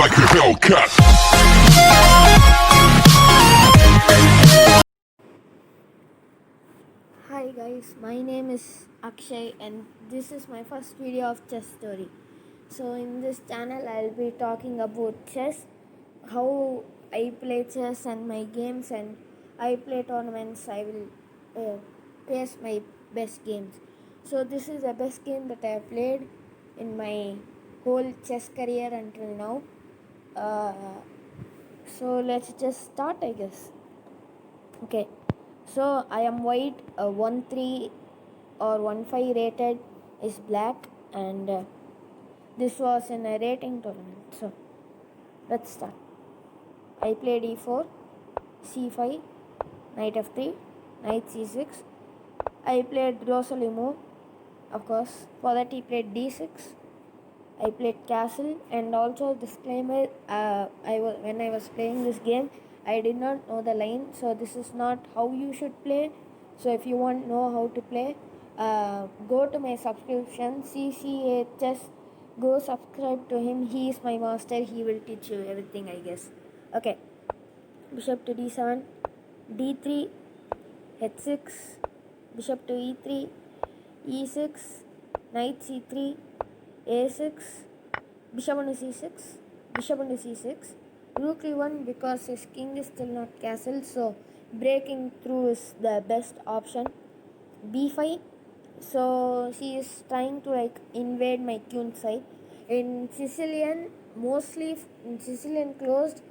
like a Hellcat. Hi guys, my name is Akshay and this is my first video of chess story. So in this channel I'll be talking about chess, how I play chess and my games, and I play tournaments. I will place my best games. So this is the best game that I have played in my whole chess career until now. So let's just start, I guess. Okay, so I am white, 1-3 or 1-5 rated is black, and this was in a rating tournament. So let's start. I played e4, c5, knight f3, knight c6. I played Rosali move, of course. For that he played d6. I played castle, and also disclaimer, when I was playing this game I did not know the line, so this is not how you should play. So if you want to know how to play, go to my subscription CCA Chess, go subscribe to him. He is my master, he will teach you everything, I guess. Okay, bishop to d7, d3, h6, bishop to e3, e6, knight c3, a6, bishop into c6, bishop into c6, rook e1, because his king is still not castle, so breaking through is the best option. b5, so he is trying to invade my queen side. In Sicilian, closed,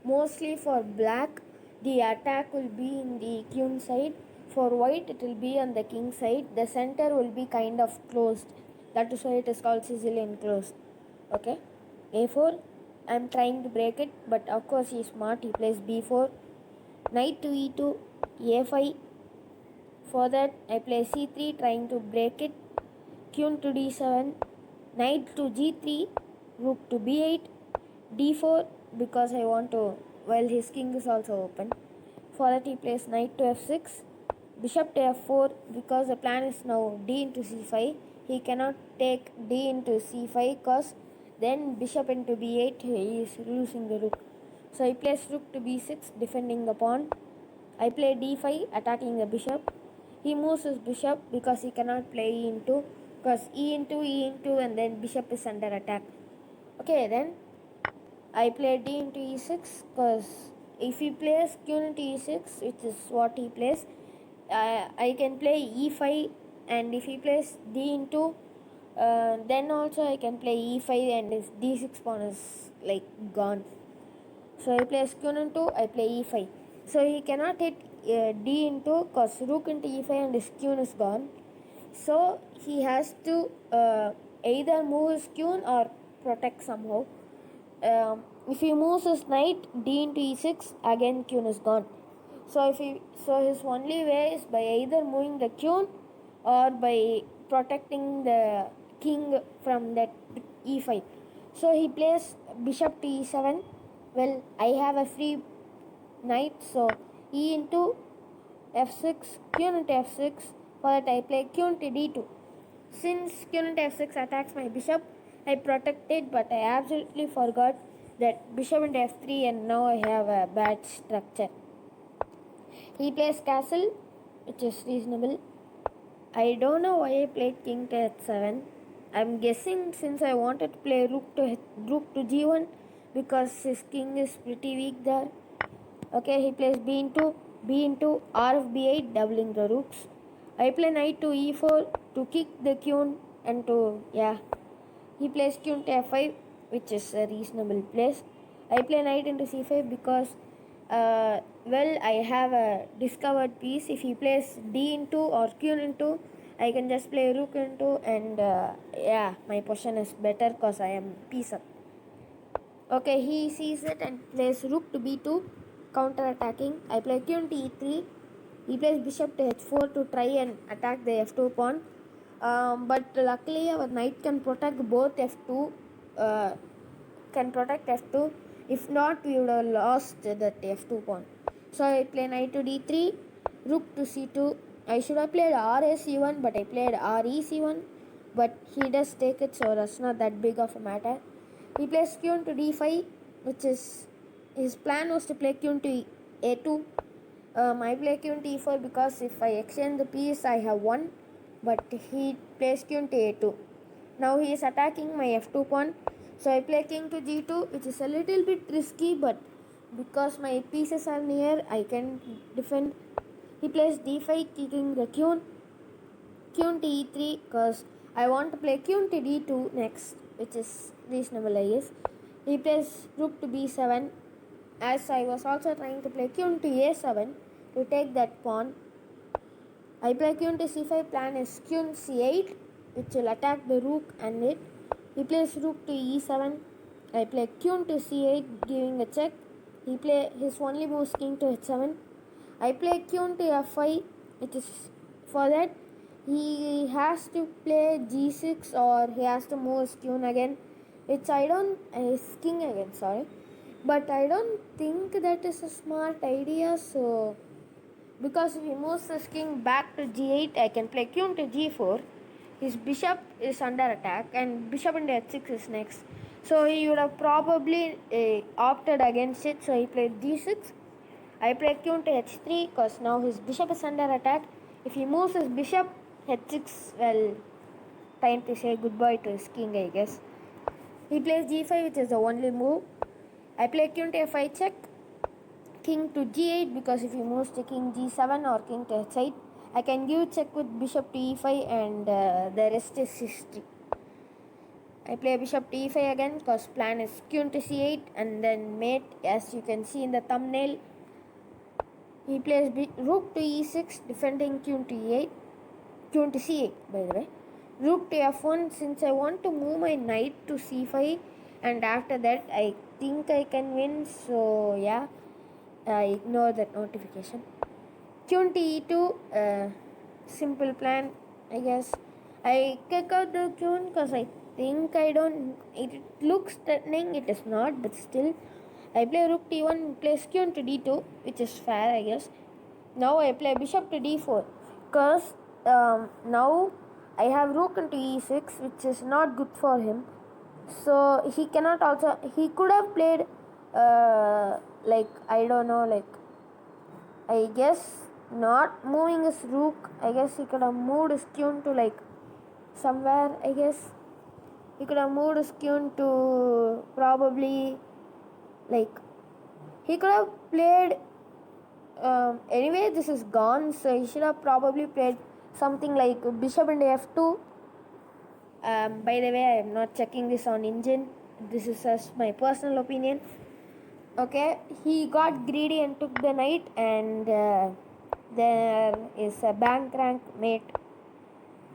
mostly for black, the attack will be in the queen side. For white, it will be on the king side. The center will be kind of closed. That is why it is called Sicilian closed. Okay, a4. I'm trying to break it, but of course he is smart. He plays b4, knight to e2, a5. For that, I play c3, trying to break it. Queen to d7, knight to g3, rook to b8, d4, because I want to, while his king is also open. For that, he plays knight to f6, bishop to f4, because the plan is now d into c5. He cannot take d into c5, because then bishop into b8, he is losing the rook. So he plays rook to b6, defending the pawn. I play d5, attacking the bishop. He moves his bishop because he cannot play e into, because e into, and then bishop is under attack. Okay, then I play d into e6, because if he plays queen into e6, which is what he plays, I can play e5, and if he plays d into, then also I can play e5, and his d6 pawn is gone. So I play queen into, I play e5. So he cannot hit d into, because rook into e5 and his queen is gone. So he has to either move his queen or protect somehow. If he moves his knight d into e6, again queen is gone. So his only way is by either moving the queen or by protecting the king from that e5. So he plays bishop to e7. Well, I have a free knight, so e into f6, queen into f6. For that I play queen to d2. Since queen into f6 attacks my bishop, I protect it, but I absolutely forgot that bishop into f3, and now I have a bad structure. He plays castle, which is reasonable. I don't know why I played king to h7. I'm guessing since I wanted to play rook to g1, because his king is pretty weak there. Okay, he plays b into r of b8, doubling the rooks. I play knight to e4 to kick the queen, and he plays queen to f5, which is a reasonable place. I play knight into c5 because I have a discovered piece. If he plays d into or queen into, I can just play rook into, and my position is better because I am piece up. Okay, he sees it and plays rook to b2, counter attacking. I play queen to e3. He plays bishop to h4 to try and attack the f2 pawn. But luckily our knight can protect both f2. If not, we would have lost that f2 pawn. So I play knight to d3, rook to c2. I should have played rac1, but I played rec1. But he does take it, so that's not that big of a matter. He plays queen to d5. which is his plan was to play queen to a2. I play queen to e4 because if I exchange the piece I have 1, but he plays queen to a2. Now he is attacking my f2 pawn, so I play king to g2, which is a little bit risky, but because my pieces are near I can defend. He plays d5, kicking the queen to e3 because I want to play queen to d2 next, which is reasonable I guess. He plays rook to b7, as I was also trying to play queen to a7 to take that pawn. I play queen to c5, plan is queen c8, which will attack the rook and it. He plays rook to e7. I play queen to c8, giving a check. He play his only move king to h7. I play queen to f5, which is for that he has to play g6 or he has to move his queen again, which I don't his king again, sorry. But I don't think that is a smart idea, so because if he moves his king back to g8, I can play queen to g4. His bishop is under attack and bishop into h6 is next. So he would have probably opted against it, so he played d6. I play queen to h3 because now his bishop is under attack. If he moves his bishop, h6, well, time to say goodbye to his king, I guess. He plays g5, which is the only move. I play queen to f5 check, king to g8 because if he moves to king g7 or king to h8, I can give check with bishop to e5 and the rest is history. I play bishop to e5 again because plan is queen to c8 and then mate, as you can see in the thumbnail. He plays rook to e6, defending queen to e8, queen to c8 by the way. Rook to f1 since I want to move my knight to c5 and after that I think I can win, so yeah, I ignore that notification. Queen to e2, simple plan I guess. I kick out the queen because I think it looks threatening, it is not, but still. I play rook to e1, plays queen to d2, which is fair I guess. Now I play bishop to d4 because now I have rook into e6, which is not good for him. So he cannot also, he could have played like I don't know, like I guess not moving his rook. I guess he could have moved his queen to like somewhere. I guess he could have moved his queen to probably like he could have played. Anyway, this is gone, so he should have probably played something like bishop into f2. By the way, I am not checking this on engine. This is just my personal opinion. Okay, he got greedy and took the knight, and there is a bank rank mate.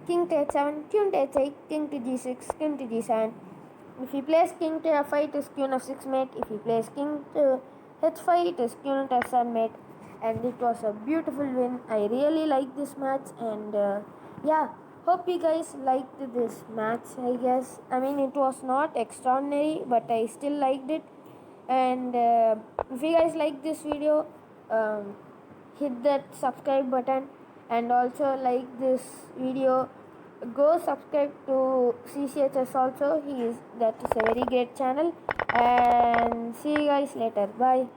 King to h7, queen to h8, king to g6, king to g7. If he plays king to f5, it is queen f6 mate. If he plays king to h5, it is queen to f7 mate. And it was a beautiful win. I really like this match, and yeah, hope you guys liked this match. I guess I mean it was not extraordinary, but I still liked it. And if you guys like this video, hit that subscribe button and also like this video. Go subscribe to CCHS also. That is a very great channel, and see you guys later. Bye.